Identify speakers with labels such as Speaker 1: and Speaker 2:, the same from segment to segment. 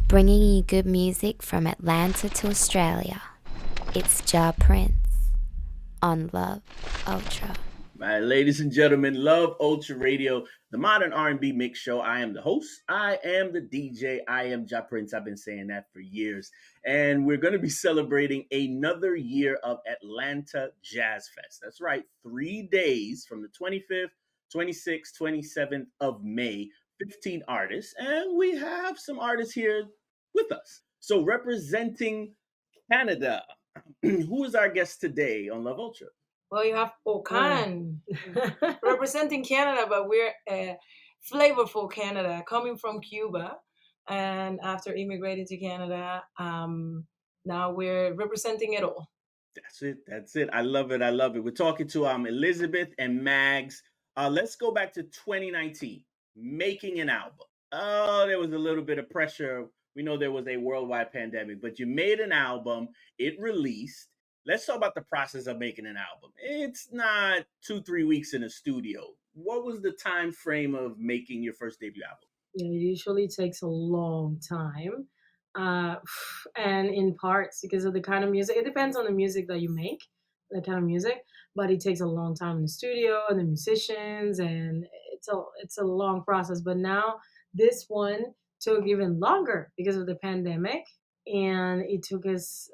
Speaker 1: bringing you good music from Atlanta to Australia. It's Ja Prince on Love Ultra.
Speaker 2: My ladies and gentlemen, Love Ultra Radio, the modern R&B mix show. I am the host. I am the DJ. I am Ja Prince. I've been saying that for years. And we're going to be celebrating another year of Atlanta Jazz Fest. That's right, 3 days from the 25th, 26th, 27th of May, 15 artists. And we have some artists here with us. So representing Canada, who is our guest today on Love Ultra?
Speaker 3: Well, you have Okan representing Canada, but we're flavorful Canada, coming from Cuba. And after immigrating to Canada, now we're representing it all.
Speaker 2: That's it. That's it. I love it. I love it. We're talking to Elizabeth and Mags. Let's go back to 2019, making an album. Oh, there was a little bit of pressure. We know there was a worldwide pandemic, but you made an album. It released. Let's talk about the process of making an album. It's not 2-3 weeks in a studio. What was the time frame of making your first debut album?
Speaker 4: It usually takes a long time. And in parts because of the kind of music. It depends on the music that you make, the kind of music, but it takes a long time in the studio and the musicians, and it's a long process. But now this one took even longer because of the pandemic, and it took us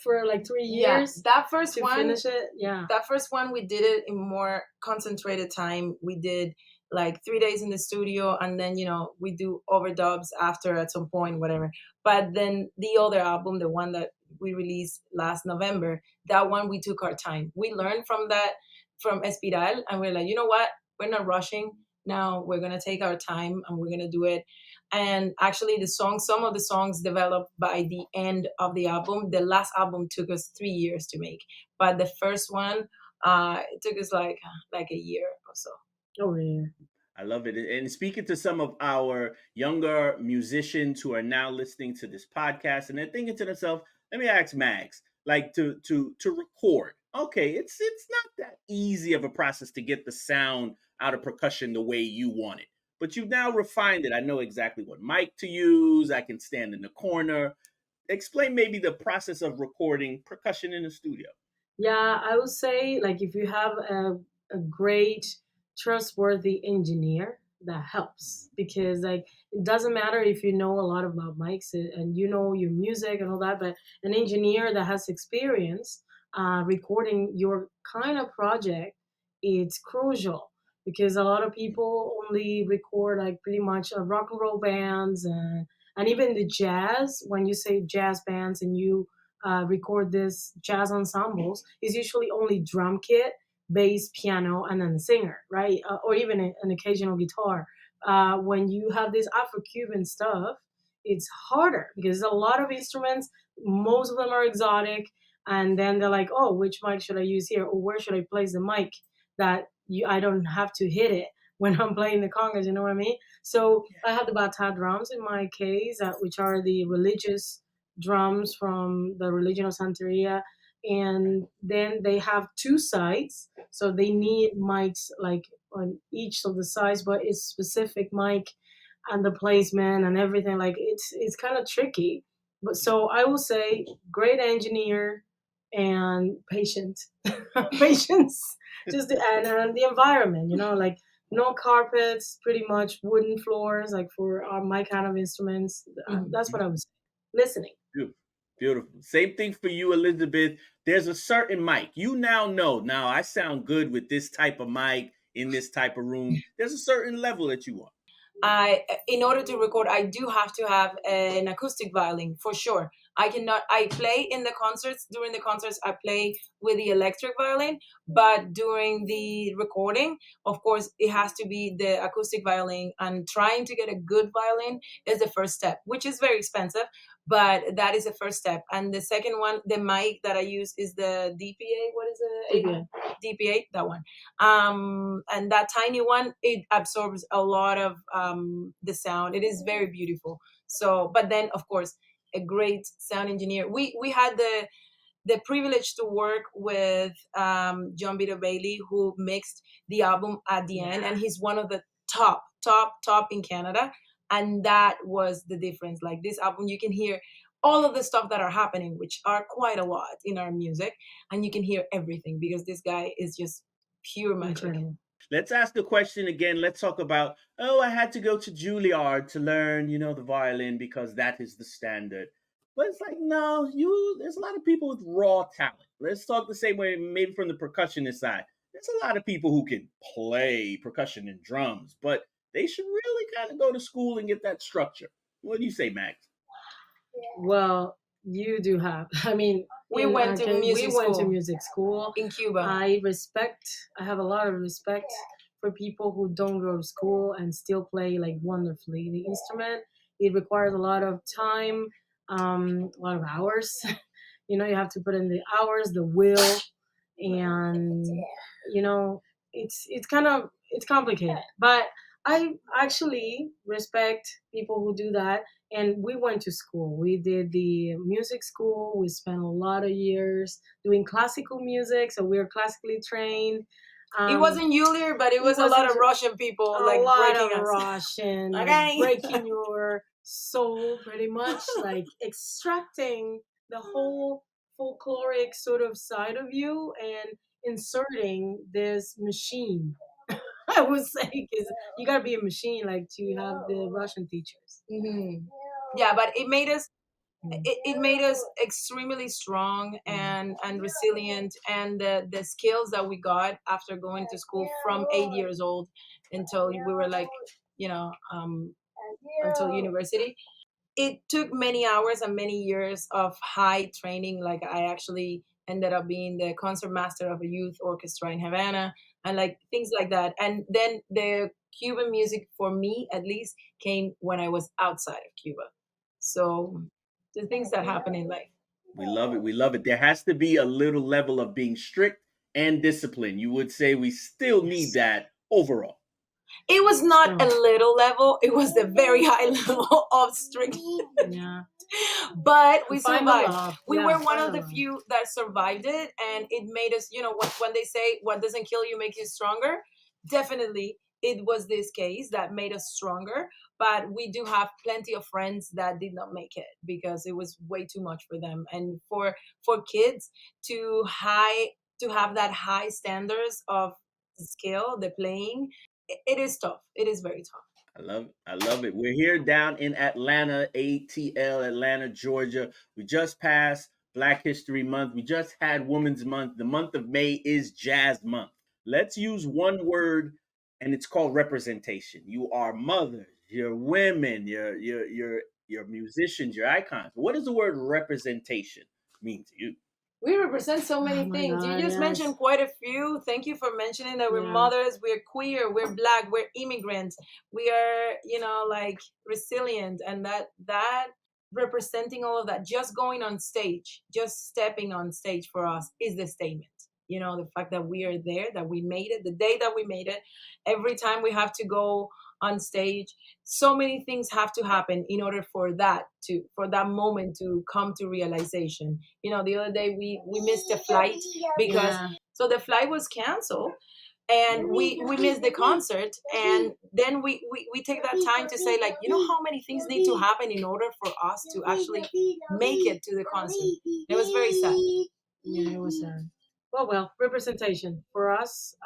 Speaker 4: for like 3 years.
Speaker 3: That first
Speaker 4: to
Speaker 3: one,
Speaker 4: finish it. Yeah,
Speaker 3: that first one we did it in more concentrated time. We did like 3 days in the studio, and then we do overdubs after at some point, whatever. But then the other album, the one that we released last November, that one we took our time. We learned from that, from Espiral, and we're like, you know what, we're not rushing. Now we're gonna take our time and we're gonna do it. And actually, some of the songs developed by the end of the album. The last album took us 3 years to make, but the first one, it took us like a year or so.
Speaker 4: oh yeah.
Speaker 2: I love it. And speaking to some of our younger musicians who are now listening to this podcast, and they're thinking to themselves, let me ask Mags, like to record. Okay, it's not that easy of a process to get the sound out of percussion the way you want it. But you've now refined it. I know exactly what mic to use. I can stand in the corner. Explain maybe the process of recording percussion in the studio.
Speaker 4: Yeah, I would say like if you have a great trustworthy engineer, that helps, because like it doesn't matter if you know a lot about mics and you know your music and all that, but an engineer that has experience recording your kind of project, it's crucial, because a lot of people only record like pretty much rock and roll bands, and even the jazz. When you say jazz bands and you record this jazz ensembles, is usually only drum kit, bass, piano, and then the singer, right? Or even an occasional guitar. When you have this Afro-Cuban stuff, it's harder because there's a lot of instruments. Most of them are exotic, and then they're like, "Oh, which mic should I use here, or where should I place the mic that I don't have to hit it when I'm playing the congas?" You know what I mean? So I have the bata drums in my case, which are the religious drums from the religion of Santeria, and then they have two sides, so they need mics like on each of the sides, but it's specific mic and the placement and everything, like it's kind of tricky. But so I will say great engineer and patient patience, just and the environment, like no carpets, pretty much wooden floors, like for my kind of instruments. That's what I was listening.
Speaker 2: Beautiful. Beautiful. Same thing for you, Elizabeth. There's a certain mic. You now know, now I sound good with this type of mic in this type of room. There's a certain level that you want.
Speaker 3: In order to record, I do have to have an acoustic violin for sure. I play in the concerts. During the concerts, I play with the electric violin, but during the recording, of course, it has to be the acoustic violin, and trying to get a good violin is the first step, which is very expensive, but that is the first step. And the second one, the mic that I use is the DPA. What is it? DPA, that one. And that tiny one, it absorbs a lot of the sound. It is very beautiful. So, but then of course, a great sound engineer. We had the privilege to work with John Vito Bailey, who mixed the album at the end, and he's one of the top in Canada. And that was the difference. Like this album, you can hear all of the stuff that are happening, which are quite a lot in our music, and you can hear everything because this guy is just pure magic.
Speaker 4: Incredible.
Speaker 2: Let's ask the question again. Let's talk about, oh, I had to go to Juilliard to learn, the violin because that is the standard. But it's like, no, there's a lot of people with raw talent. Let's talk the same way, maybe from the percussionist side. There's a lot of people who can play percussion and drums, but they should really kind of go to school and get that structure. What do you say, Max?
Speaker 4: Well, you do have. I mean,
Speaker 3: We went to
Speaker 4: music school
Speaker 3: in Cuba.
Speaker 4: I have a lot of respect for people who don't go to school and still play like wonderfully the instrument. It requires a lot of time, a lot of hours. You have to put in the hours, the will, and it's complicated. But I actually respect people who do that. And we went to school. We did the music school. We spent a lot of years doing classical music, so we were classically trained.
Speaker 3: It wasn't Juilliard, but it was a lot of Russian people, like breaking us.
Speaker 4: Russian,
Speaker 3: Okay.
Speaker 4: like breaking your soul, pretty much, like extracting the whole folkloric sort of side of you and inserting this machine. I would say, because you gotta be a machine, like to have the Russian teachers.
Speaker 3: Mm-hmm. Yeah, but it made us. It made us extremely strong and resilient, and the skills that we got after going to school from 8 years old until we were like, until university. It took many hours and many years of high training. Like I actually ended up being the concert master of a youth orchestra in Havana and like things like that. And then the Cuban music, for me at least, came when I was outside of Cuba. So the things that happen in life.
Speaker 2: We love it. We love it. There has to be a little level of being strict and discipline. You would say we still need that overall.
Speaker 3: It was not a little level, it was the very high level of strict.
Speaker 4: Yeah.
Speaker 3: But we survived. We
Speaker 4: Yeah,
Speaker 3: were one of the few that survived it, and it made us, when they say what doesn't kill you makes you stronger, definitely it was this case that made us stronger. But we do have plenty of friends that did not make it because it was way too much for them. And for kids to have that high standards of skill, the playing, it is tough. It is very tough.
Speaker 2: I love it. I love it. We're here down in Atlanta, ATL, Atlanta, Georgia. We just passed Black History Month. We just had Women's Month. The month of May is Jazz Month. Let's use one word, and it's called representation. You are mothers, you're women, you're musicians, you're icons. What does the word representation mean to you?
Speaker 3: We represent so many things.
Speaker 4: God,
Speaker 3: You just mentioned quite a few. Thank you for mentioning that we're mothers, we're queer, we're Black, we're immigrants. We are, like resilient, and that representing all of that, just going on stage, just stepping on stage for us is the statement. The fact that we are there, that we made it, the day that we made it, every time we have to go on stage, so many things have to happen in order for that moment to come to realization. The other day we missed a flight because so the flight was canceled, and we missed the concert, and then we take that time to say, like, how many things need to happen in order for us to actually make it to the concert. It was very sad.
Speaker 4: Yeah, it was sad. Well, representation for us.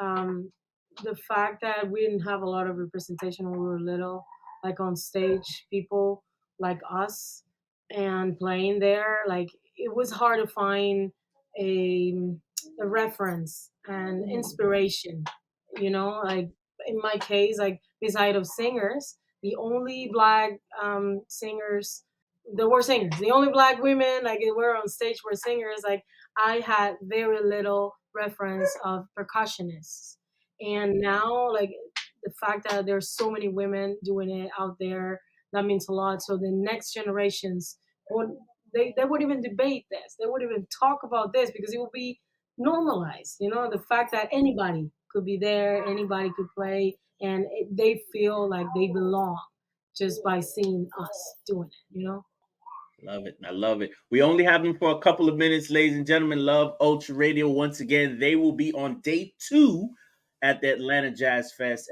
Speaker 4: The fact that we didn't have a lot of representation when we were little, like on stage, people like us and playing there, like it was hard to find a, a reference and inspiration. Like in my case, like beside of singers, the only Black singers, there were singers. The only Black women like were on stage were singers. Like I had very little reference of percussionists. And now, like the fact that there's so many women doing it out there, that means a lot. So the next generations would they wouldn't even debate this. They wouldn't even talk about this because it would be normalized. The fact that anybody could be there, anybody could play, and they feel like they belong just by seeing us doing it.
Speaker 2: Love it. I love it. We only have them for a couple of minutes, ladies and gentlemen. Love Ultra Radio. Once again, they will be on day 2 at the Atlanta Jazz Fest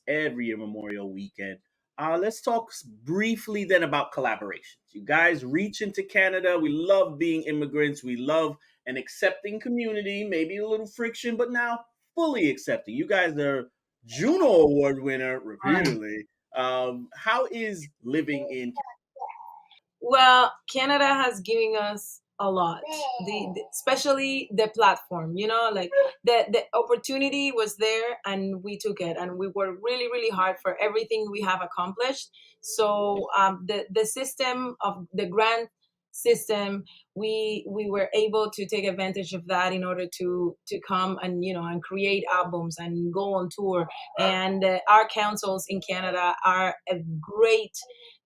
Speaker 2: every year Memorial Weekend. Let's talk briefly then about collaborations. You guys reach into Canada. We love being immigrants. We love an accepting community, maybe a little friction, but now fully accepting. You guys are Juno Award winner repeatedly. How is living in
Speaker 3: Well, Canada has given us a lot. Especially the platform, like the opportunity was there and we took it and we worked really, really hard for everything we have accomplished. So the system of the grant system, we were able to take advantage of that in order to come and and create albums and go on tour. And our councils in Canada are a great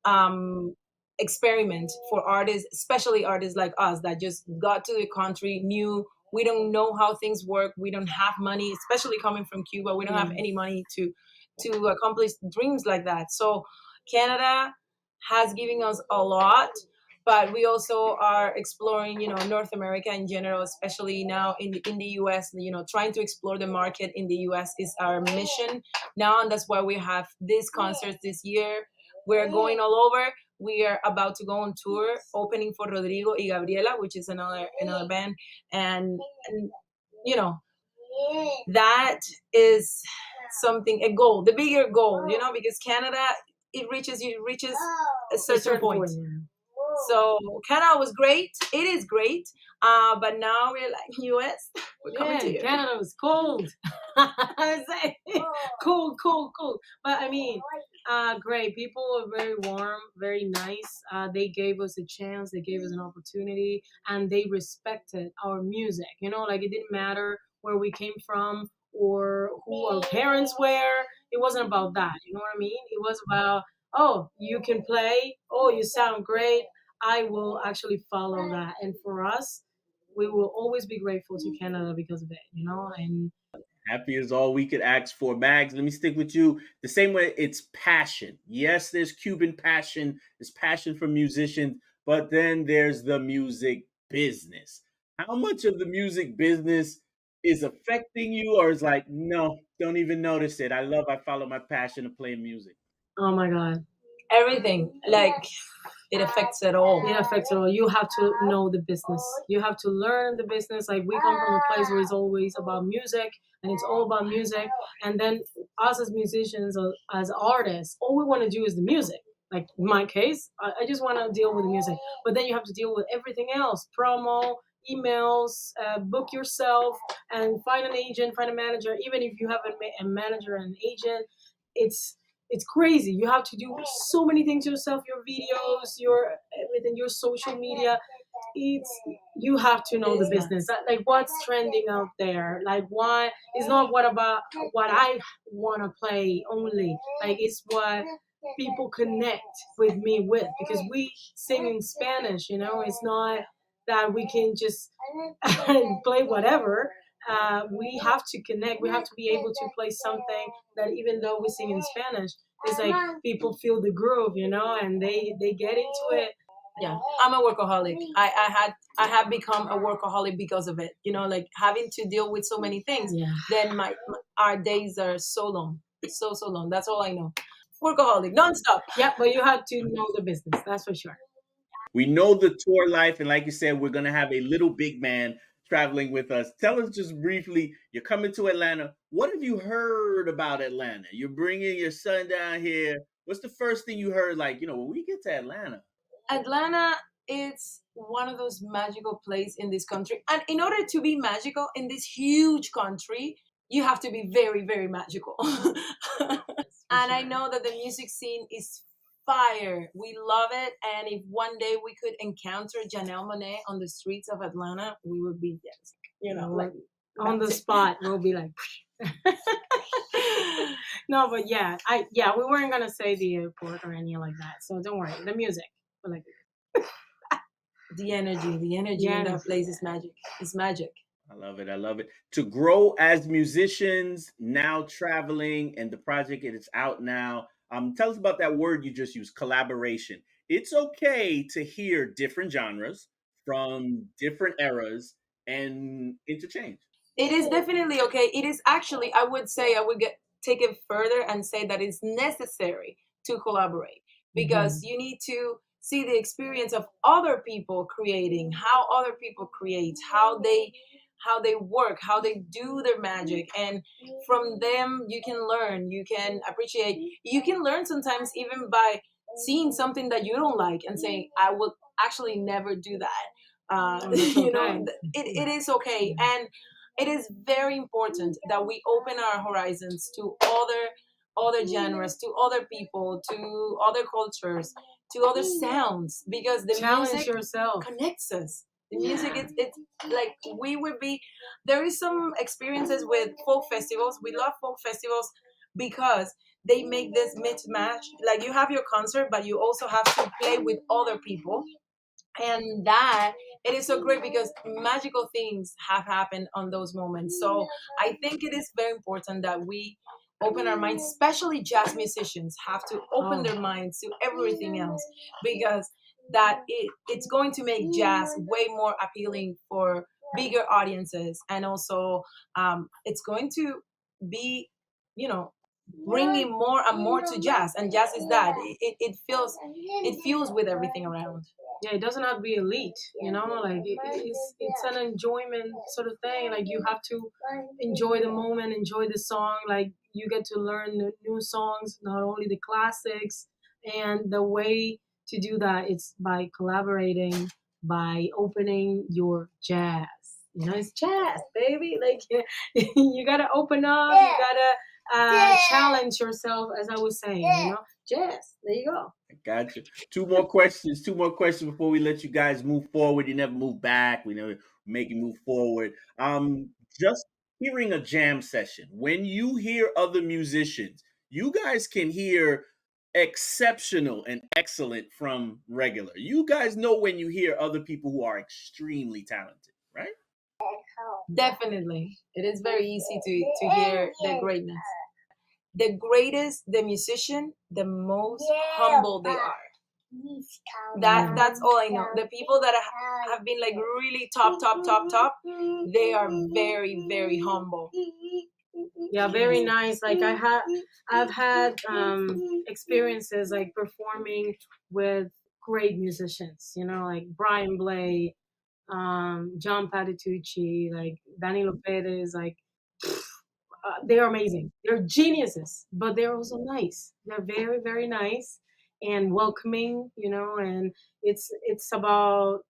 Speaker 3: um experiment for artists, especially artists like us that just got to the country new. We don't know how things work. We don't have money, especially coming from Cuba. We don't have any money to accomplish dreams like that. So Canada has given us a lot, but we also are exploring, North America in general, especially now in the US. Trying to explore the market in the US is our mission now, and that's why we have these concerts this year. We're going all over. We are about to go on tour, opening for Rodrigo y Gabriela, which is another band, and you know that is something, a goal, the bigger goal, because Canada, it reaches a certain point. So Canada was great. It is great. But now we're like US. We're coming to you.
Speaker 4: Canada was cold. I say cold. But I mean, great. People were very warm, very nice. They gave us a chance. They gave us an opportunity, and they respected our music. Like it didn't matter where we came from or who our parents were. It wasn't about that. You know what I mean? It was about, oh, you can play. Oh, you sound great. I will actually follow that. And for us, we will always be grateful to Canada because of it. And
Speaker 2: happy is all we could ask for. Mags, let me stick with you. The same way it's passion. Yes, there's Cuban passion, there's passion for musicians, but then there's the music business. How much of the music business is affecting you, or is like, no, don't even notice it? I follow my passion of playing music.
Speaker 4: oh my God,
Speaker 3: Everything, like, it affects it all.
Speaker 4: it affects it all. You have to know the business. You have to learn the business. Like we come from a place where it's always about music and it's all about music. And then us as musicians, as artists, all we want to do is the music. Like in my case, I just want to deal with the music. But then you have to deal with everything else: promo, emails, book yourself, and find an agent, find a manager. Even if you have a manager and an agent, it's it's crazy. You have to do so many things yourself, your videos, your everything, your social media. It's You have to know the business. Like what's trending out there. Like why it's not what about what I want to play only. Like it's what people connect with me with, because we sing in Spanish. It's not that we can just play whatever. We have to connect. We have to be able to play something that, even though we sing in Spanish, it's like people feel the groove, and they get into it.
Speaker 3: Yeah, I'm a workaholic. I have become a workaholic because of it. Like having to deal with so many things.
Speaker 4: Yeah.
Speaker 3: Then our days are so long, so long. That's all I know. Workaholic, nonstop.
Speaker 4: Yeah, but you have to know the business. That's for sure.
Speaker 2: We know the tour life, and like you said, we're gonna have a little big man traveling with us. Tell us just briefly, you're coming to Atlanta. What have you heard about Atlanta? You're bringing your son down here. What's the first thing you heard? Like, when we get to Atlanta.
Speaker 3: Atlanta is one of those magical places in this country. And in order to be magical in this huge country, you have to be very, very magical. And I know that the music scene is fire. We love it. And if one day we could encounter Janelle Monáe on the streets of Atlanta, we would be just, like
Speaker 4: on the spot. We'll be like, no, but we weren't gonna say the airport or anything like that. So don't worry. The music, we're like
Speaker 3: the energy in that place is magic. It's magic.
Speaker 2: I love it. I love it. To grow as musicians, now traveling, and the project it is out now. Tell us about that word you just used, collaboration. It's okay to hear different genres from different eras and interchange.
Speaker 3: It is definitely okay. It is actually, I would say, take it further and say that it's necessary to collaborate, because you need to see the experience of other people creating, how other people create, how they work, how they do their magic, and from them you can learn, you can appreciate, you can learn sometimes even by seeing something that you don't like and saying, I would actually never do that.
Speaker 4: That's
Speaker 3: You know,
Speaker 4: okay.
Speaker 3: it is okay. And it is very important that we open our horizons to other genres, to other people, to other cultures, to other sounds, because the
Speaker 4: Challenge
Speaker 3: music
Speaker 4: yourself.
Speaker 3: connects us. The music, it's like we would be. There is some experiences with folk festivals. We love folk festivals because they make this mismatch. Like you have your concert, but you also have to play with other people, and that it is so great because magical things have happened on those moments. So I think it is very important that we open our minds, especially jazz musicians have to open their minds to everything else, because it's going to make jazz way more appealing for bigger audiences, and also it's going to be, you know, bringing more and more to jazz. And jazz is that it feels with everything around.
Speaker 4: Yeah, it doesn't have to be elite, you know, like it's an enjoyment sort of thing. Like you have to enjoy the moment, enjoy the song. Like you get to learn the new songs, not only the classics. And the way to do that is by collaborating, by opening your jazz. You know, it's jazz, baby. Like you gotta open up, you gotta challenge yourself, as I was saying. You know, jazz. There you go.
Speaker 2: Gotcha. Two more questions. Two more questions before we let you guys move forward. You never move back. We never make you move forward. Just hearing a jam session. When you hear other musicians, you guys can hear exceptional and excellent from regular. You guys know when you hear other people who are extremely talented, right?
Speaker 3: Definitely, it is very easy to hear the greatness. The greatest the musician, the most humble they are. That's all I know. The people that have been like really top, they are very, very humble.
Speaker 4: Yeah, very nice. Like I've had experiences like performing with great musicians, you know, like Brian Blay, John Patitucci, like Danilo Perez. Like they're amazing. They're geniuses, but they're also nice. They're very, very nice and welcoming, you know. And it's about,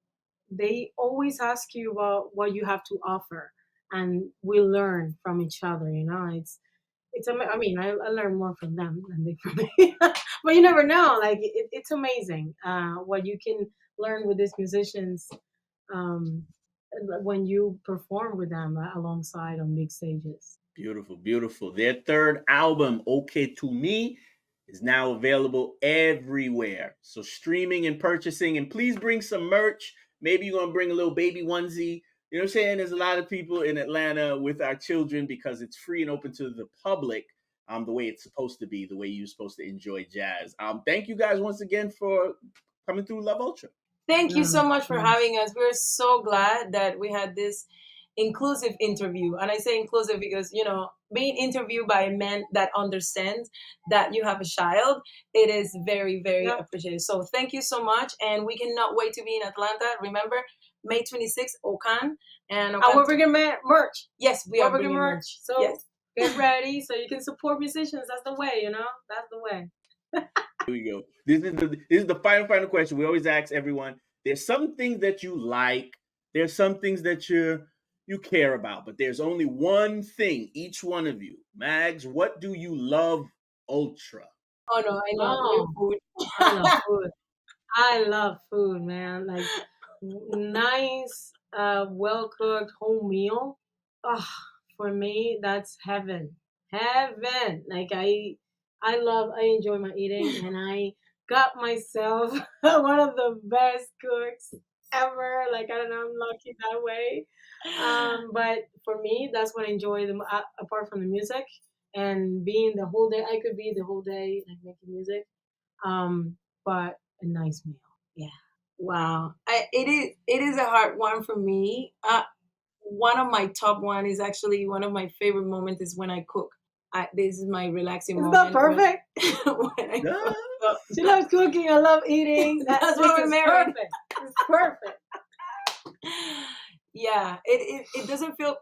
Speaker 4: they always ask you about what you have to offer, and we learn from each other, you know. I mean, I learn more from them than they from me. But you never know. Like it's amazing what you can learn with these musicians um, when you perform with them alongside on big stages.
Speaker 2: Beautiful, beautiful. Their third album, Okay to Me, is now available everywhere. So streaming and purchasing, and please bring some merch. Maybe you're gonna bring a little baby onesie. You know what I'm saying? There's a lot of people in Atlanta with our children because it's free and open to the public. The way it's supposed to be, the way you're supposed to enjoy jazz. Thank you guys once again for coming through Love Ultra.
Speaker 3: Thank you
Speaker 4: Yeah,
Speaker 3: so much for
Speaker 4: yes.
Speaker 3: having us. We're so glad that we had this inclusive interview. And I say inclusive because, you know, being interviewed by a man that understands that you have a child, it is very, very
Speaker 4: Yeah.
Speaker 3: appreciated. So thank you so much. And we cannot wait to be in Atlanta. Remember, May 26th, Okan. And
Speaker 4: And
Speaker 3: Okan,
Speaker 4: we're bringing merch.
Speaker 3: yes, we
Speaker 4: We're
Speaker 3: are
Speaker 4: bringing
Speaker 3: bringing
Speaker 4: merch.
Speaker 3: merch.
Speaker 4: So
Speaker 3: Yes.
Speaker 4: get ready so you can support musicians. That's the way, you know. That's the way.
Speaker 2: Here we go. This is the final question. We always ask everyone. There's some things that you like. There's some things that you care about, but there's only one thing. Each one of you, Mags, what do you love ultra?
Speaker 3: Oh, no, I know.
Speaker 4: Oh,
Speaker 3: Your food.
Speaker 4: I love food. I love food, man. Like nice, well cooked home meal. Oh, for me, that's heaven. Heaven. Like I enjoy my eating, and I got myself one of the best cooks ever. Like I don't know, I'm lucky that way. But for me, that's what I enjoy the apart from the music and being the whole day. I could be the whole day like making music. But a nice meal. Yeah.
Speaker 3: Wow. It is a hard one for me. One of my top one is actually one of my favorite moments is when I cook. this is my relaxing
Speaker 4: It's
Speaker 3: moment.
Speaker 4: not perfect.
Speaker 3: When I
Speaker 2: Ah.
Speaker 3: go-
Speaker 4: She loves cooking. I love eating.
Speaker 3: That's why we're
Speaker 4: It's
Speaker 3: married.
Speaker 4: perfect. It's perfect.
Speaker 3: Yeah, it doesn't feel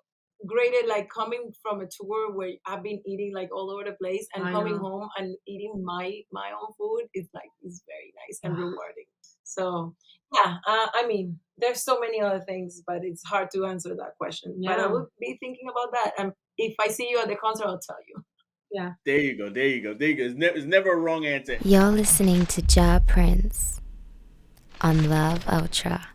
Speaker 3: great like coming from a tour where I've been eating like all over the place and
Speaker 4: I
Speaker 3: coming
Speaker 4: know.
Speaker 3: home and eating my own food. It's very nice and rewarding. So yeah, I mean, there's so many other things, but it's hard to answer that question. But I
Speaker 4: Yeah.
Speaker 3: would be thinking about that, and if I see you at the concert, I'll tell you.
Speaker 4: Yeah.
Speaker 2: There you go. It's never a wrong answer.
Speaker 1: You're listening to Ja Prince on Love Ultra.